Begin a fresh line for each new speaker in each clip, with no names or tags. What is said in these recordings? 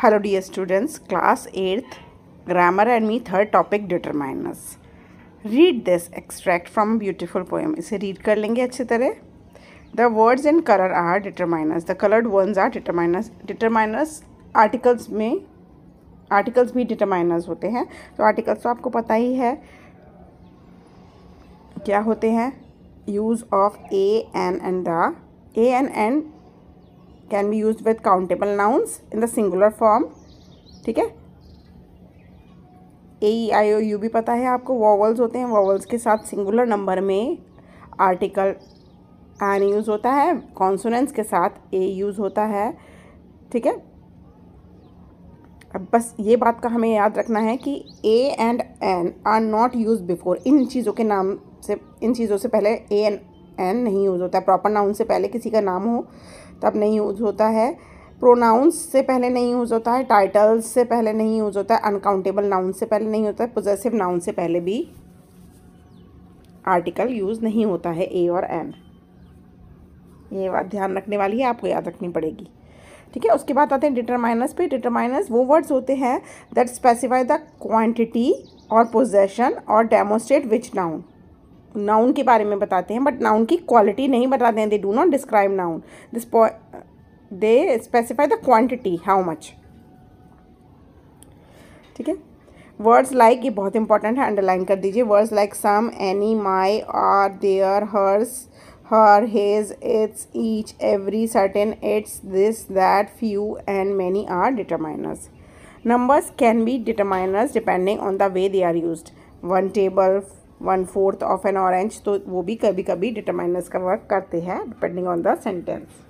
Hello dear students, class 8th, grammar and me, third topic determiners. Read this extract from a beautiful poem. इसे read कर लेंगे अच्छी तरह. The words in color are determiners. The colored ones are determiners. Determiners articles में articles भी determiners होते हैं. तो articles तो आपको पता ही है क्या होते हैं. Use of a, an and the. A and n can be used with countable nouns in the singular form. ठीक है. ए ई आई ओ यू भी पता है आपको. वॉवल्स होते हैं. वॉवल्स के साथ सिंगुलर नंबर में आर्टिकल एन यूज़ होता है. कॉन्सोनेंट्स के साथ ए यूज़ होता है. ठीक है. अब बस ये बात का हमें याद रखना है कि a and an are not use before. इन चीज़ों के नाम से, इन चीज़ों से पहले ए एंड एन नहीं यूज़ होता है. प्रॉपर नाउन से पहले किसी का नाम हो तब नहीं यूज़ होता है. प्रोनाउंस से पहले नहीं यूज़ होता है. टाइटल्स से पहले नहीं यूज़ होता है. अनकाउंटेबल नाउन से पहले नहीं होता है. पोजेसिव नाउन से पहले भी आर्टिकल यूज़ नहीं होता है ए और एन. ये बात ध्यान रखने वाली है, आपको याद रखनी पड़ेगी. ठीक है. उसके बाद आते हैं डिटरमाइनर्स पे. डिटरमाइनर्स वो वर्ड्स होते हैं दैट स्पेसिफाई द क्वांटिटी और पोजेशन और डेमोस्ट्रेट विच नाउन. नाउन के बारे में बताते हैं बट नाउन की क्वालिटी नहीं बताते हैं. They do not describe noun. They specify the quantity, how much. ठीक है. वर्ड्स लाइक, ये बहुत इंपॉर्टेंट है, अंडरलाइन कर दीजिए. Words like some, any, my, our, their, hers, her, his, its, each, every, certain, its, this, that, few and many are determiners. Numbers can be determiners depending on the way they are used. One table, 1/4 of an orange, तो वो भी कभी कभी determiners का work करते हैं depending on the sentence.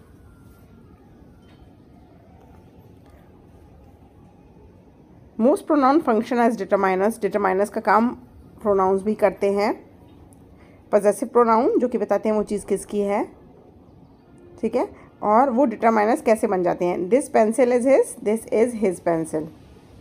Most pronoun function as determiners. determiners का काम pronouns भी करते हैं. पॉजेसिव प्रोनाउन जो कि बताते हैं वो चीज़ किसकी है. ठीक है. और वो डिटरमाइनर्स कैसे बन जाते हैं. This pencil is his, this is his pencil.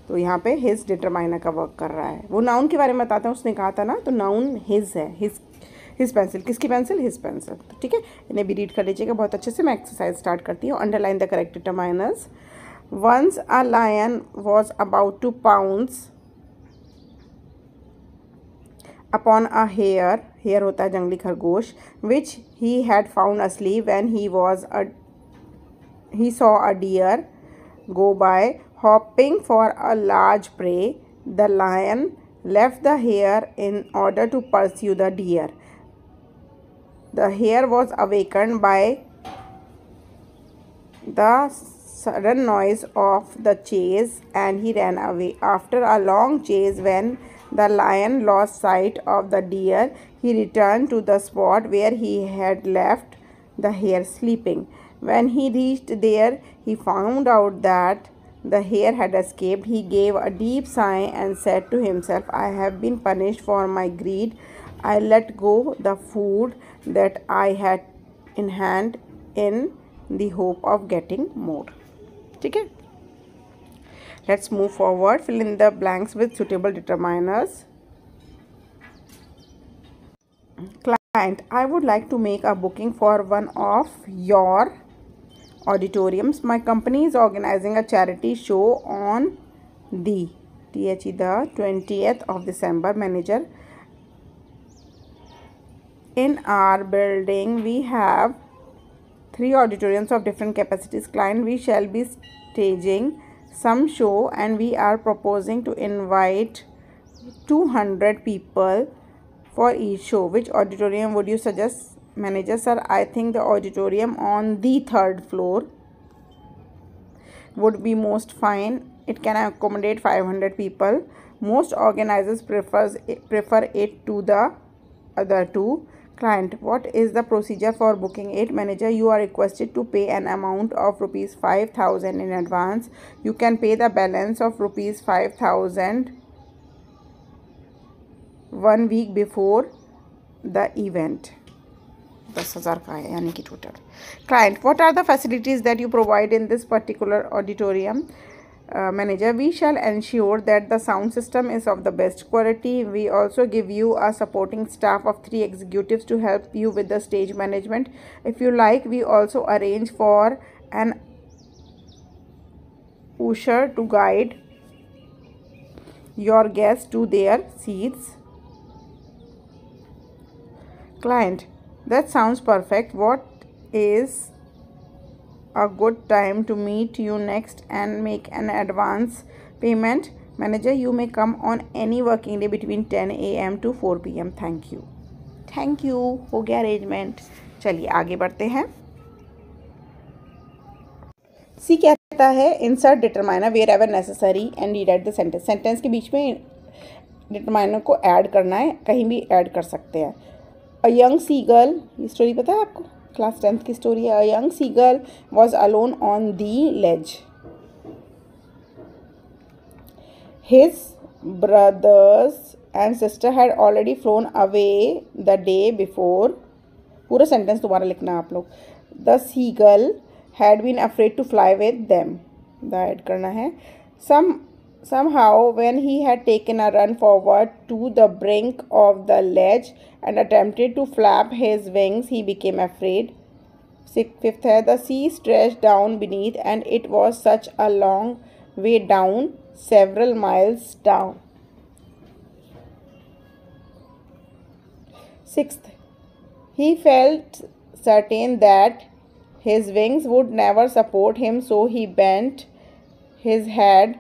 तो यहाँ पे हिज डिटरमाइनर का वर्क कर रहा है. वो नाउन के बारे में बताते हैं, उसने कहा था ना. तो नाउन हिज है. His pencil. किसकी पेंसिल. His pencil. ठीक है. इन्हें भी रीड कर लीजिएगा बहुत अच्छे से. मैं एक्सरसाइज स्टार्ट करती हूँ. Underline the correct determiners. Once a lion was about to pounce upon a hare. Hare होता है जंगली खरगोश. which he had found asleep when he saw a deer go by hopping for a large prey. The lion left the hare in order to pursue the deer. The hare was awakened by the sudden noise of the chase and he ran away. After a long chase, when the lion lost sight of the deer, he returned to the spot where he had left the hare sleeping. When he reached there, he found out that the hare had escaped. He gave a deep sigh and said to himself, I have been punished for my greed. I let go the food that I had in hand in the hope of getting more. ठीक है. Let's move forward. Fill in the blanks with suitable determiners. Client, I would like to make a booking for one of your auditoriums. My company is organizing a charity show on the 20th of December. Manager, in our building we have 3 auditoriums of different capacities. Client, we shall be staging some show and we are proposing to invite 200 people for each show. Which auditorium would you suggest? Manager, sir, I think the auditorium on the 3rd floor would be most fine. It can accommodate 500 people. Most organizers prefer it to the other two. Client, what is the procedure for booking it? Manager, you are requested to pay an amount of rupees 5,000 in advance. You can pay the balance of rupees 5,000 1 week before the event. 10,000 का है यानी कि total. Client, what are the facilities that you provide in this particular auditorium? Manager, we shall ensure that the sound system is of the best quality. We also give you a supporting staff of 3 executives to help you with the stage management. If you like, we also arrange for an pusher to guide your guests to their seats. Client, that sounds perfect. What is a good time to meet you next and make an advance payment? Manager, you may come on any working day between 10 a.m. to 4 p.m. Thank you. Thank you, हो गया arrangement. चलिए आगे बढ़ते हैं। C कहता है insert determiner wherever necessary and rewrite the sentence. Sentence के बीच में डिटरमाइनर को ऐड करना है, कहीं भी ऐड कर सकते हैं। अ यंग सी गर्ल, ये स्टोरी पता है आपको, क्लास 10th की स्टोरी है। A young seagull was alone on the ledge. His brothers and sister had already flown away the day before. पूरा सेंटेंस दोबारा लिखना आप लोग। The seagull had been afraid to fly with them. The add करना है। Somehow when he had taken a run forward to the brink of the ledge and attempted to flap his wings, he became afraid. Fifth है the sea stretched down beneath and it was such a long way down, several miles down. Sixth, he felt certain that his wings would never support him, so he bent his head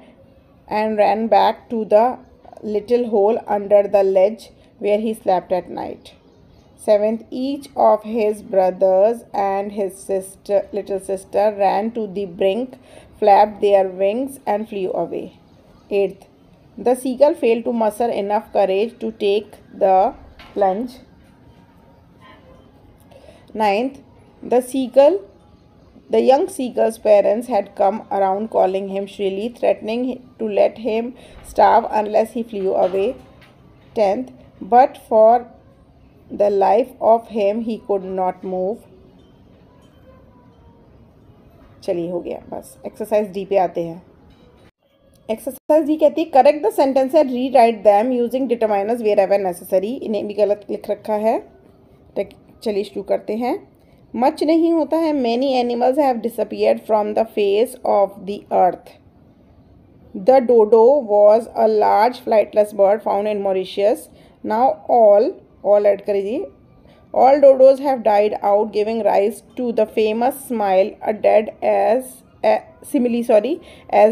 and ran back to the little hole under the ledge where he slept at night. Seventh, each of his brothers and his little sister ran to the brink, flapped their wings and flew away. Eighth, the seagull failed to muster enough courage to take the plunge. Ninth, the young seagull's parents had come around calling him shrilly, threatening to let him starve unless he flew away. 10th, but for the life of him he could not move. चलिए हो गया बस। Exercise D पे आते हैं। Exercise D कहती है correct the sentence and rewrite them using determiners wherever necessary. इन्हें भी गलत लिख रखा है। चलिए शुरू करते हैं। मच नहीं होता है, many animals have disappeared from the face of the earth. The dodo was a large flightless bird found in Mauritius. Now all add कर दीजिए। All dodos have died out giving rise to the famous simile as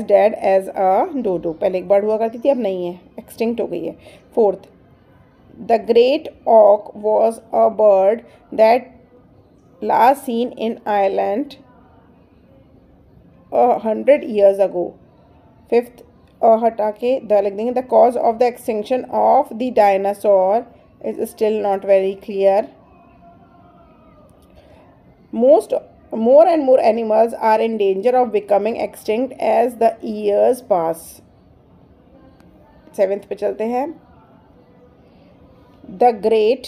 dead as a dodo. पहले एक bird हुआ करती थी, अब नहीं है, एक्सटिंक्ट हो गई है। Fourth, the great auk was a bird that last seen in Ireland 100 years ago. Fifth, हटा के द लिख देंगे। The cause of the extinction of the dinosaur is still not very clear. More and more animals are in danger of becoming extinct as the years pass. 7th पे चलते हैं। The great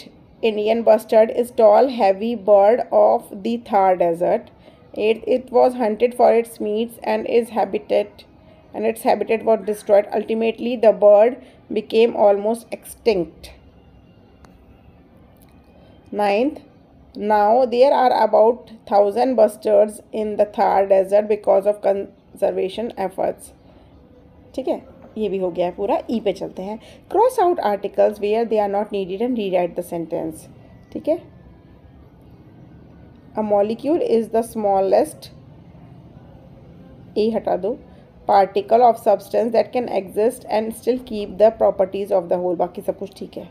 Indian bustard is tall, heavy bird of the Thar Desert. It was hunted for its meats and its habitat was destroyed. Ultimately, the bird became almost extinct. 9th, now there are about 1,000 bustards in the Thar Desert because of conservation efforts. ठीक है, ये भी हो गया है पूरा। ई पे चलते हैं। Cross out articles where they are not needed and rewrite the sentence. ठीक है। A molecule is the smallest, a हटा दो, particle of substance that can exist and still keep the properties of the whole. बाकी सब कुछ ठीक है।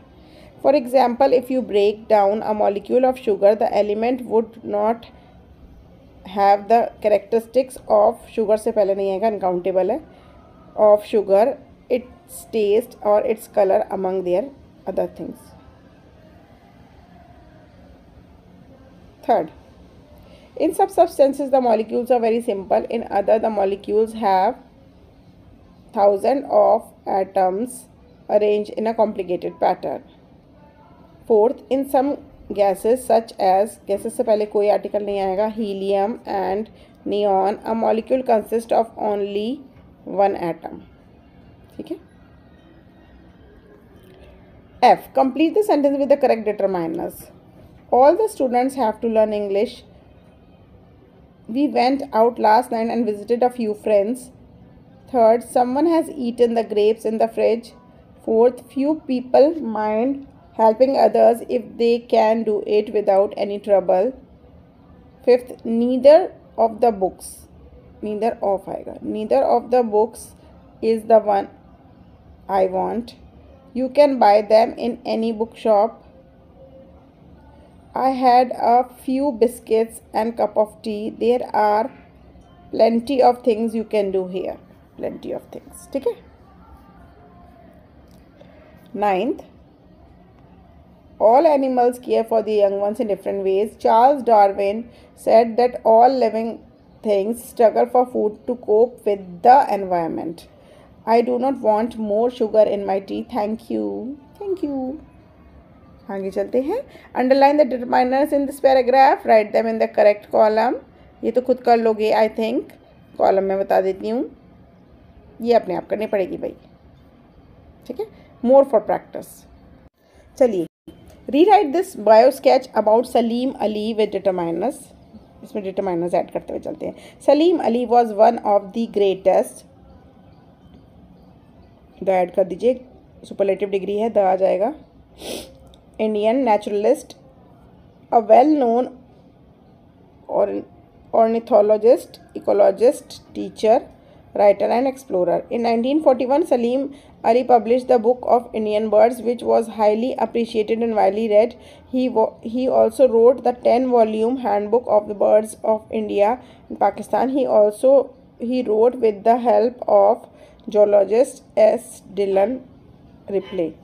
For example, if you break down a molecule of sugar the element would not have the characteristics of sugar, से पहले नहीं आएगा, uncountable है, of sugar, its taste or its color among their other things. Third, in some substances the molecules are very simple, in other the molecules have thousands of atoms arranged in a complicated pattern. Fourth, in some gases such as, gases से पहले कोई article नहीं आएगा, helium and neon, a molecule consists of only one atom. ठीक है। F, complete the sentence with the correct determiners. All the students have to learn English. We went out last night and visited a few friends. Third, someone has eaten the grapes in the fridge. Fourth, few people mind helping others if they can do it without any trouble. Fifth, neither of the books is the one I want. You can buy them in any bookshop. I had a few biscuits and cup of tea. There are plenty of things you can do here. Plenty of things. ठीक है. Ninth, all animals care for the young ones in different ways. Charles Darwin said that all living things struggle for food to cope with the environment. I do not want more sugar in my tea. Thank you. Thank you. आगे चलते हैं. Underline the determiners in this paragraph. Write them in the correct column. ये तो खुद कर लोगे I think. Column में बता देती हूँ. ये अपने आप करनी पड़ेगी भाई. ठीक है. More for practice. चलिए. Rewrite this bio sketch about Salim Ali with determiners. इसमें determiners ऐड करते हुए चलते हैं. Salim Ali was one of the greatest. The add कर दीजिए. सुपरलेटिव डिग्री है, द आ जाएगा. Indian naturalist, a well-known ornithologist, ecologist, teacher, writer and explorer. In 1941, Salim Ali published the Book of Indian Birds, which was highly appreciated and widely read. He also wrote the 10-volume Handbook of the Birds of India and Pakistan. He wrote with the help of zoologist S. Dillon Ripley.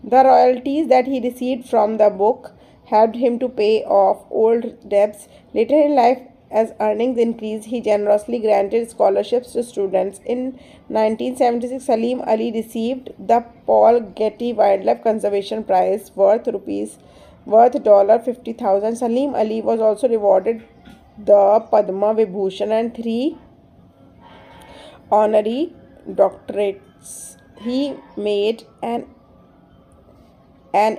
The royalties that he received from the book helped him to pay off old debts. Later in life, as earnings increased, he generously granted scholarships to students. In 1976, Salim Ali received the Paul Getty Wildlife Conservation Prize worth $50,000. Salim Ali was also rewarded the Padma Vibhushan and 3 honorary doctorates. He made an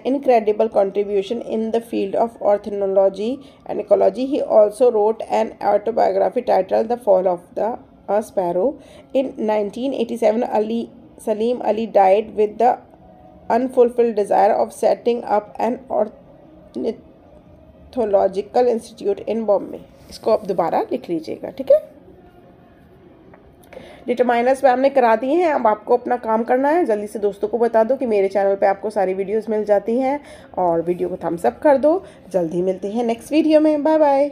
incredible contribution in the field of ornithology and ecology. He also wrote an autobiography titled The Fall of a Sparrow. In 1987, Salim Ali died with the unfulfilled desire of setting up an ornithological institute in Bombay. इसको आप दोबारा लिख लीजिएगा. ठीक है. Determiners पे हमने करा दिए हैं. अब आपको अपना काम करना है. जल्दी से दोस्तों को बता दो कि मेरे चैनल पे आपको सारी वीडियोस मिल जाती हैं और वीडियो को थम्स अप कर दो. जल्दी मिलते हैं नेक्स्ट वीडियो में. Bye bye.